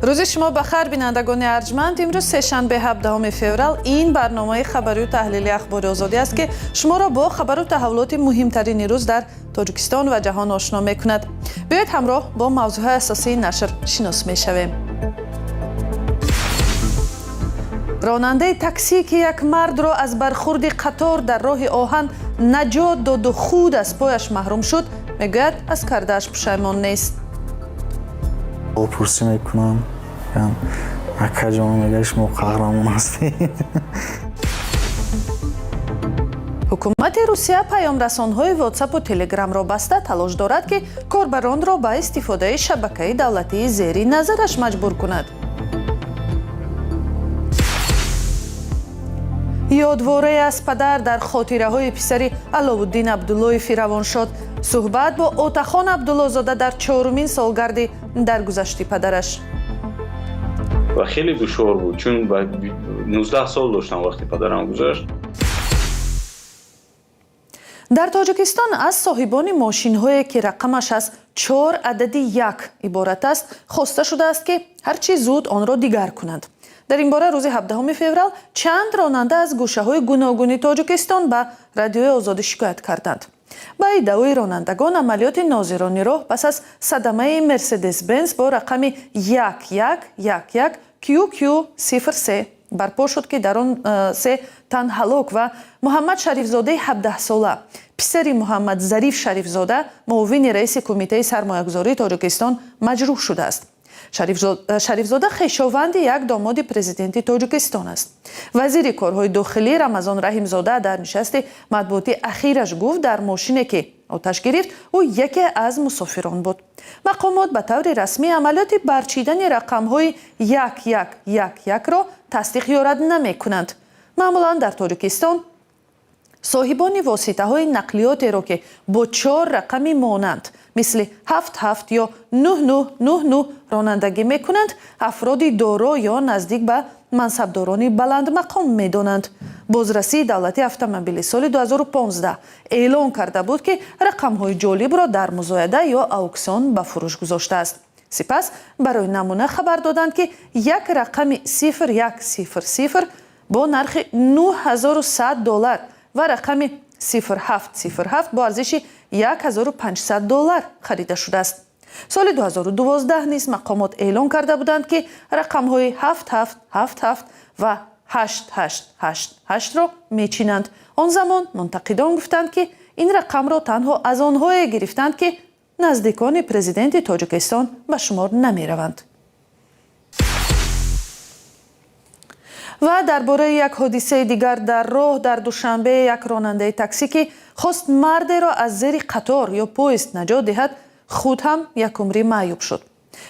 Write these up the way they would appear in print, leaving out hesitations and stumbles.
روز شما بخیر بینندگان ارجمند. امروز سه‌شنبه 17 فوریه این برنامه خبری و تحلیلی اخبار آزادی است که شما را با خبر و تحولات مهمترین روز در تاجیکستان و جهان آشنا می‌کند. بیایید همراه با موضوعات اساسی نشر شناس می‌شویم. راننده تاکسی که یک مرد را از برخورد قطار در راه آهن نجات داد و خود از پایش محروم شد، میگوید از کرده‌اش پشیمان نیست. پرسی میکنم اکا جان میگه شما قهرمان هستید. حکومت روسیه پیام‌رسان‌های واتساپ و تلگرام را بسته تلاش دارد که کاربران را به استفاده شبکه دولتی زیر نظرش مجبور کند. یادواره از پدر در خاطره‌های پسری علاءالدین عبداللهیفی روان شد. صحبت با اوتخان عبدالله زاده در 4مین سالگرد درگذشت پدرش. و خیلی دشوار بود چون 19 سال داشتم وقتی پدرم گذشت. در تاجیکستان از صاحبان ماشین‌هایی که رقمش از 4 عدد 1 عبارت است خواسته شده است که هرچی زود آن را دیگر کنند. در این باره روز 17 فوریه چند راننده از گوشه‌های گوناگون تاجیکستان به رادیوی آزادی شکایت کردند. با ادعای رانندگان عملیات ناظرانه راه پس از صدمه مرسدس بنز با رقم 1111 QQ03 برپا شد که در آن 3 تن هلاک و محمد شریفزاده 17 ساله پسر محمد ظریف شریفزاده معاون رئیس کمیته سرمایه‌گذاری تاجیکستان مجروح شده است. شریفزاده خویشاوند یک داماد پرزیدنت تاجیکستان است. وزیر کارهای داخلی رمضان رحیمزاده در نشست مطبوعاتی اخیرش گفت در ماشینی که آتش گرفت او یکی از مسافران بود. مقامات به طور رسمی عملیات برچیدن رقم‌های 1111 را تصدیق یا رد نمی‌کنند. معمولاً در تاجیکستان صاحبان واسطه‌های نقلیاتی را که با 4 رقمی مانند مثل 77 یا 9999 رانندگی می‌کنند افرادی دارا یا نزدیک به منصبداران بلند مقام می‌دانند. بازرسی دولتی اتومبیل سال 2015 اعلام کرده بود که رقم‌های جالب را در مزایده یا اuksion به فروش گذاشته است. سپس برای نمونه خبر دادند که یک رقم 0100 با نرخ $9100 و رقم 0707 با ارزش $1500 خریده شده است. سال 2012 نیز مقامات اعلام کرده بودند که رقم‌های 7777 و 8888 را میچینند. آن زمان منتقدان گفتند که این رقم را تنها از آنهایی گرفتند که نزدیکان پرزیدنت تاجیکستان به شمار نمیروند. و درباره یک حادثه دیگر در راه در دوشنبه یک راننده تاکسی که خواست مرد را از زیر قطار یا پویست نجات دهد خود هم یک عمری معیوب شد.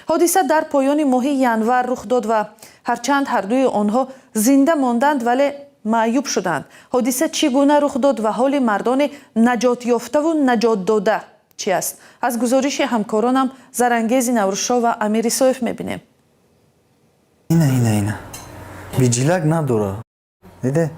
حادثه در پایان ماه ینور رخ داد و هرچند هر دوی آنها زنده ماندند ولی معیوب شدند. حادثه چگونه رخ داد و حال مردان نجات یافته و نجات داده چی است؟ از گزارش همکارانم زرانگیز نوروزشاه و امیر صایف میبینیم. اینه بیجیلک نداره. دیده؟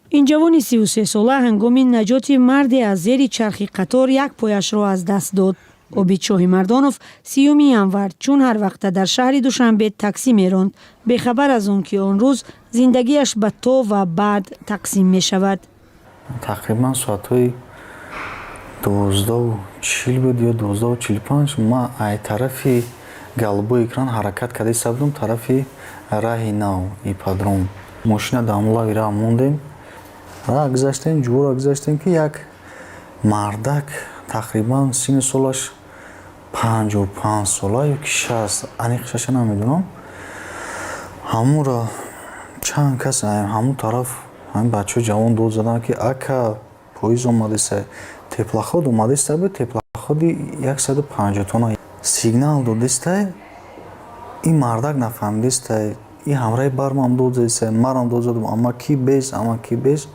این جوان 33 ساله هنگام نجات مردی از زیر چرخ قطار یک پایش را از دست داد. عابد شاه مردانوف 30 ینور چون هر وقت در شهر دوشنبه تاکسی میراند بخبر از آن که آن روز زندگیش به تا و بعد تقسیم می شود. تقریبا ساعتهای 12:40 بود یا 12:45 ما ای طرفی галбои экран ҳаракат карда истодум тарафи раҳи нав ипподром мошина дамлави ра мондем ра гузаштем ҷура гузаштем ки як мардак тақрибан синни солаш 55 сола ё ки 60 аниқшаша намедонам ҳамонро чанд кас ҳамон тараф ҳамин бачаҳои ҷавон дод заданд ки ака поиз омадеса теплоход омадеста бо теплоходи 150 тонна сигнал додистай ин мардак нафаҳмидистай ин ҳамраи бармам дод задистай марам дод задам ама ки без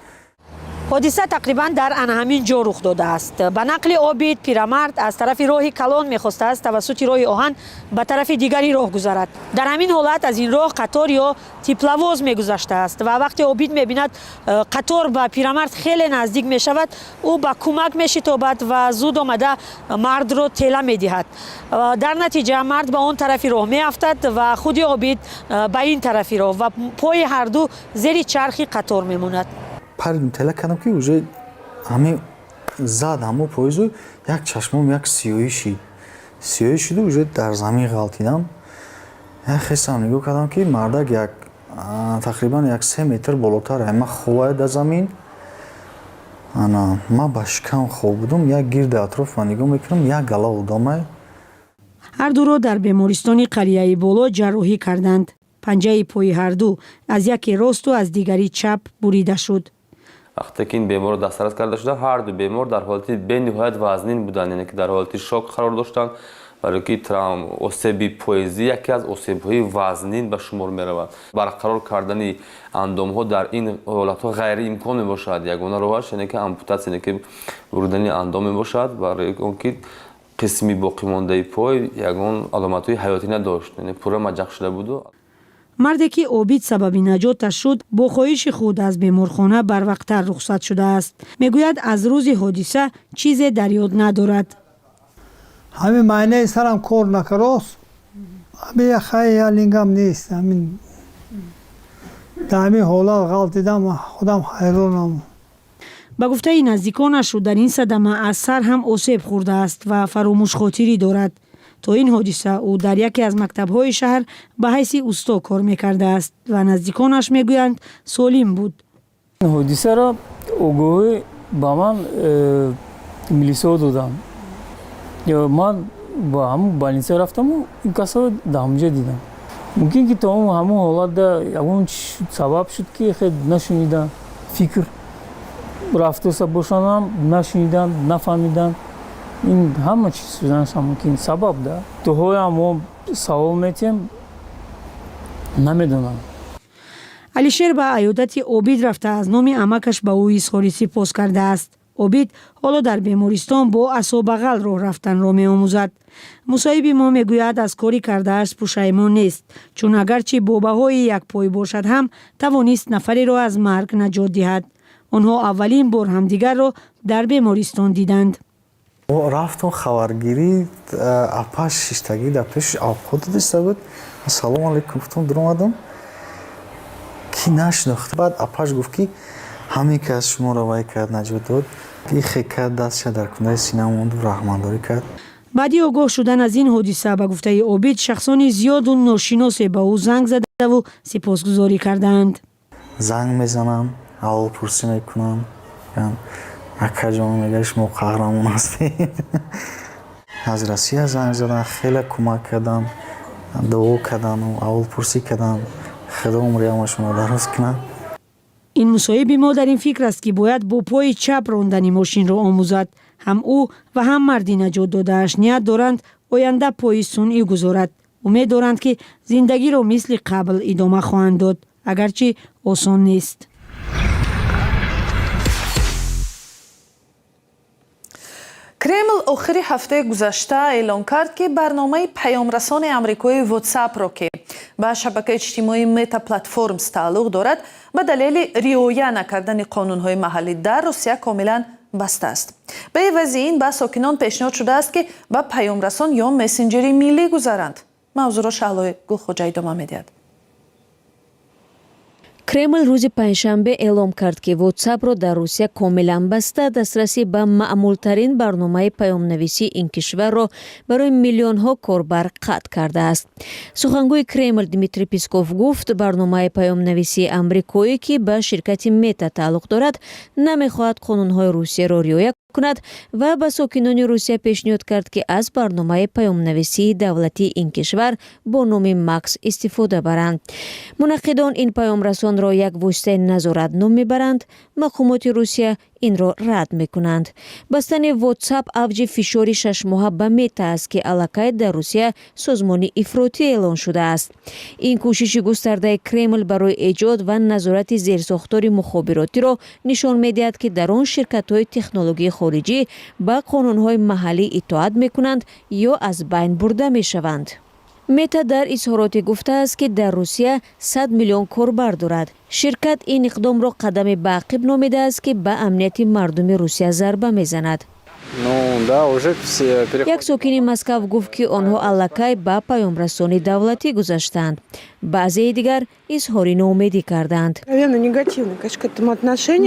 حادثه تقریبا در همین جا رخ داده است. به نقل عابد پیرمرد از طرف راه کلان می‌خواسته است توسط راه آهن به طرف دیگری راه گذرد. در همین حالت از این راه قطار یا تیپلواز می‌گذشته است و وقتی عابد می‌بیند قطار به پیرمرد خیلی نزدیک می‌شود، او به کمک می‌شتابد و زود آمده مرد را تله می‌دهد. در نتیجه مرد به آن طرف راه می‌افتد و خود عابد به این طرف راه و پای هر دو زیر چرخ قطار می‌ماند. паридм тела кардам ки уже ҳамин зад ҳамо поизу як чашмом як сиёҳӣ шуду уже дар замин ғалтидам. як хесам нигоҳ кардам ки мардак як тақрибан як 3 метр болотар ма ховая дар замин. ман ба шикам хоб будам, як гирди атроф нигоҳ мекардам, як гала одамай. هر دو را در بیمارستان قلیه بالا جراحی کردند. پنجه پای هر دو از یکی راست و از دیگری چپ بریده شد. وقتی که این بیمار دسترس کرده شده، هر دو بیمار در حالت به نهایت وزنین بودند، یعنی که در حالت شوک قرار داشتند، برای که اسیب پایزی یکی از اسیب‌های وزنین به شمار می‌رود. برقرار کردن اندام‌ها در این حالت‌ها غیر امکان می‌باشد. یگانه راهش اینه که آمپوتاسیون، که بریدن اندام می‌باشد، برای اینکه قسمی باقی مانده پای یگان علامت‌های حیاتی نداشت، یعنی پورا مجق شده بود. مردی که عابد سبب نجاتش شد با خواهش خود از بیمارخانه بر وقت‌تر رخصت شده است. میگوید از روز حادثه چیزی در یاد ندارد. همین معنی سرم کار نکراست. همین خیلی لینگم نیست. همین در همین حالات غلطیدم، خودم حیرانم. با گفته نزدیکانش در این صدمه از سر هم آسیب خورده است و فراموش خاطری دارد. تا این حادثه او در یکی از مکتب‌های شهر به حیث استا کار می‌کرده است و نزدیکانش میگویند سالم بود. حادثه را آگاهی با من میلیسا دادم. یا من با همون بالینسا رفتم و این کسا دامجه دیدم. ممکن که تا همون حالت دا یکون سبب شد که خیلی نشنیدم. فکر رفته سب باشنم نشنیدم، نفهمیدم. این همه چیز شدنش هم ممکن سبب ده. تو های هم سوال میتیم نمیدونم. علیشیر به عیادت عابد رفته از نام عمکش به او اظهار سپاس کرده است. عابد حالا در بیمارستان با عصا بغل راه رفتن را می‌آموزد. مصاحب ما میگوید از کاری کرده‌اش پشیمان نیست، چون اگرچه با بهای یک پای باشد هم توانست نفری را از مرگ نجات دهد. آنها اولین بار همدیگر را در بیمارستان دیدند. рафтам хабаргирӣ апаш шиштагӣ дар пеши авқот диста буд. ассалому алайкум гуфтам, дур омадам ки нашинохта. баъд апаш гуфт ки ҳамин ки аз шуморо вай кард наҷот дод, ихе кард, дастша дар кунаи сина монду, раҳмандорӣ кард. بعدی آگاه شدن از این حادثه به گفته عابد شخصان زیاد و ناشناس به او زنگ زده و سپاسگزاری کردند. занг мезанам, аҳволпурсӣ мекунам. акаҷон мегаи шумо қаҳрамон ҳастед. аз россия занг задан, хеле кӯмак кардан, дуо кардану аҳволпурсӣ кардан. худо умриямашонро дароз кунад. این مصاحب ما در این فکر است که باید با پای چپ راندن ماشین را آموزد. هم او و هم مردی نجات داده‌اش نیت دارند آینده پای صنعی گذارد. امید دارند که زندگی را مثل قبل ادامه خواهند داد، اگرچه آسان نیست. кремл охири ҳафтаи гузашта эълон кард ки барномаи паёмрасони амрикои WhatsApp-ро ки ба шабакаи иҷтимоии Meta Platforms тааллуқ дорад, ба далели риоя накардани қонунҳои маҳаллӣ дар Русия комилан баста аст. ба эвази ин ба сокинон пешниҳод шудааст ки ба паёмрасон ё мессенҷери миллӣ гузаранд. мавзӯъро Шаҳлои Гулхоҷа идома медиҳад. кремл рӯзи панҷшанбе эълон кард ки WhatsApp-ро дар Русия комилан баста, дастрасӣ ба маъмултарин барномаи паёмнависии ин кишварро барои миллионҳо корбар қатъ кардааст. сухангӯи Кремл Дмитрий Песков гуфт, барномаи паёмнависии амрикоӣ ки ба ширкати Мета тааллуқ дорад, намехоҳад қонунҳои Русияро риоя кунад ва ба сокинони Русия пешниҳод кард, ки аз барномаи паёмнависии давлатии ин кишвар бо номи Макс истифода баранд. мунаққидон ин паёмрасонро як воситаи назоратнум мебаранд. мақомоти Русия инро рад мекунанд. Бастани WhatsApp авҷи фишори 6 моҳа ба мета аст ки аллакай дар Русия созмони ифротӣ эълон шудааст. ин кӯшиши густардаи Кремл барои эҷод ва назорати зерсохтори мухобиротиро нишон медиҳад ки дар он ширкатҳои технологии хориҷӣ ба қонунҳои маҳаллӣ итоат мекунанд ё аз байн бурда мешаванд. мета дар изҳороте гуфтааст ки дар Русия 100 миллион корбар дорад. ширкат ин иқдомро қадами баъқиб номидааст ки ба амнияти мардуми Русия зарба мезанад. як сокини Москав гуфт ки онҳо аллакай ба паёмрасони давлатӣ гузаштанд. баъзеи дигар изҳори ноумедӣ карданд.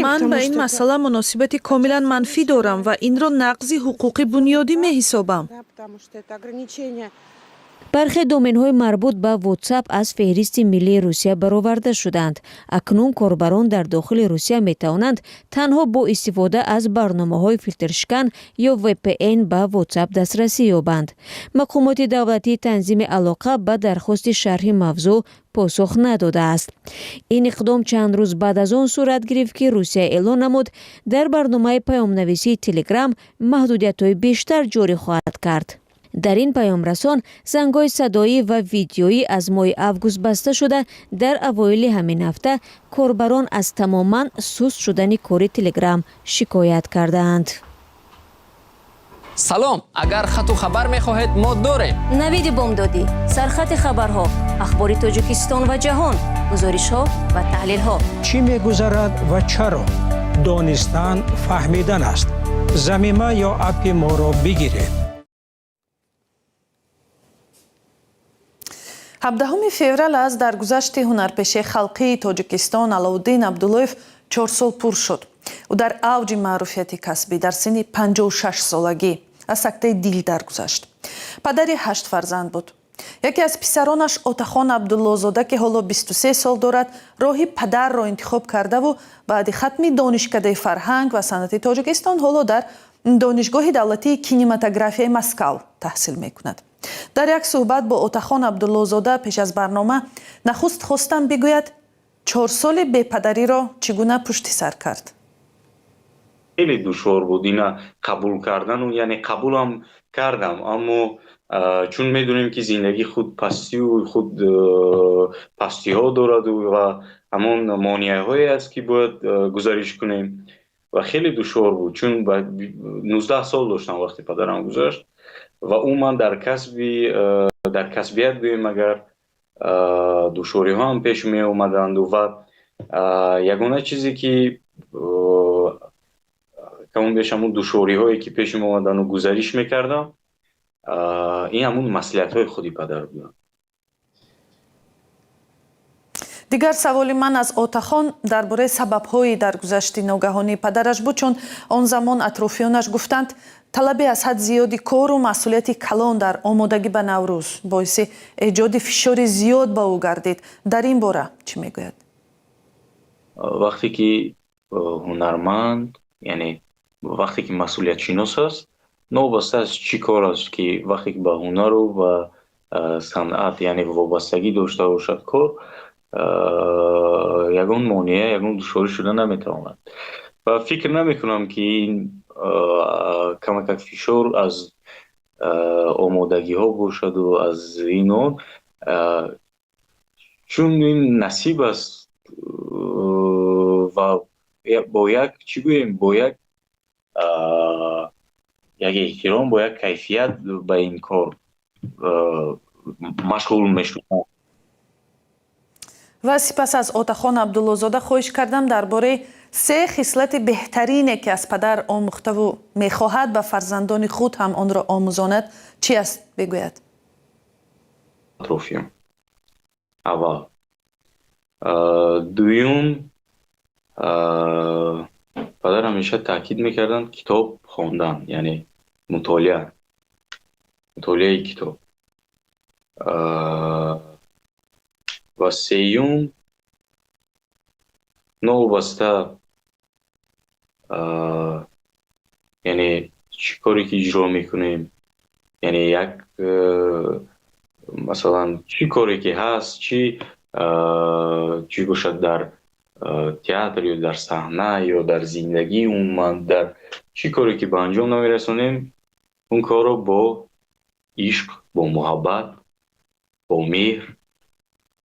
ман ба ин масъала муносибати комилан манфӣ дорам ва инро нақзи ҳуқуқи бунёдӣ меҳисобам. бархе доменҳои марбут ба WhatsApp аз феҳристи миллии Русия бароварда шуданд. акнун корбарон дар дохили Русия метавонанд танҳо бо истифода аз барномаҳои филтршикан ё VPN ба WhatsApp дастрасӣ ёбанд. мақомоти давлатии танзими алоқа ба дархости шарҳи мавзӯъ посух надодааст. ин иқдом чанд рӯз баъд аз он сурат гирифт ки Русия эълон намуд дар барномаи паёмнависии Telegram маҳдудиятҳои бештар ҷорӣ хоҳад кард. дар ин паёмрасон зангҳои садоӣ ва видеоӣ аз моҳи август баста шуда, дар авоили ҳамин ҳафта корбарон аз тамоман суст шудани кори Telegram шикоят кардаанд. салом, агар хату хабар мехоҳед мо дорем. навиди бомдодӣ, сархати хабарҳо, ахбори Тоҷикистон ва ҷаҳон, гузоришҳо ва таҳлилҳо. чӣ мегузарад ва чаро? донистан, фаҳмидан аст. замима ё апи моро бигиред. 17 феврал аст дар гузашти ҳунарпеши халқии Тоҷикистон Алауддин Абдуллоев 4 сол пур шуд. ӯ дар авҷи маъруфияти касбӣ дар синни 56 солагӣ аз сактаи дил даргузашт. падари 8 фарзанд буд. яке аз писаронаш Отахон Абдуллозода ки ҳоло 23 сол дорад, роҳи падарро интихоб кардаву баъди хатми донишкадаи фарҳанг ва санъати Тоҷикистон ҳоло дар донишгоҳи давлатии кинематографияи Маскав таҳсил мекунад. дар як суҳбат бо Отахон Абдуллозода пеш аз барнома нахуст хостам бигӯяд 4 соли бепадариро чӣ гуна пушти сар кард. خیلی دشوار بود اینا قبول کردن و یعنی قبولم کردم اما چون میدونیم که زندگی خود پستی و خود پستی ها دارد و همون مانعه هایی است که باید گزارش کنیم و خیلی دشوار بود چون 19 سال داشتم وقتی پدرم گذشت و اون من در کسبیت گویم اگر دشواری ها هم پیش می اومدند و یگانه چیزی که کمون بیش همون دشواری هایی که پیش می اومدن و گزارش میکردم این همون مسئولیت های خودی پدر بودن. дигар саволи ман аз Отахон дар бораи сабабҳои даргузашти ногаҳонии падараш буд, чун он замон атрофиёнаш гуфтанд талаби аз ҳад зиёди кору масъулияти калон дар омодагӣ ба Наврӯз боиси эҷоди фишори зиёд ба ӯ гардид. дар ин бора чӣ мегӯяд? вақте ки ҳунарманд, яъне вақте ки масъулиятшинос аст, новобаста аст чӣ кор аст ки вақте ки ба ҳунару ва санъат яъне вобастагӣ дошта бошад кор, ягон монеа, ягон душворӣ шуда наметавонад. ва фикр намекунам ки ин камакак фишор аз омодагиҳо бошаду аз ин он, чун ин насиб аст ва бо як чӣ гӯем, бо як эҳтиром, бо як кайфият ба ин кор машғул мешудам. ва сипас аз Отахон Абдуллозода хоҳиш кардам дар бораи 3 хислати беҳтарине ки аз падар омӯхтаву мехоҳад ба фарзандони худ ҳам онро омӯзонад чӣ аст бигӯяд? атрофиён аввал, дуюм падар ҳамеша таъкид мекарданд китоб хондан, яъне мутолиаи китоб. ва сеюм новобаста яъне чӣ коре ки иҷро мекунем, яъне як масалан чӣ коре ки ҳаст, чӣ бошад дар театр ё дар саҳна ё дар зиндагӣ умуман дар чӣ коре ки ба анҷом намерасонем он корро бо ишқ бо муҳаббат бо меҳр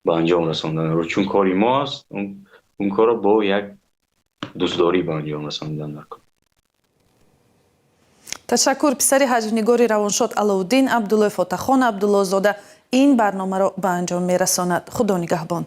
ба анҷом расондан чун кори мо аст он корро бо як дӯстдорӣ ба анҷом расонидан мекунем. ташаккур писари ҳаҷвнигори равоншод Аловдин Абдуллоев, Отахон Абдуллозода ин барномаро ба анҷом мерасонад. худо нигаҳбон.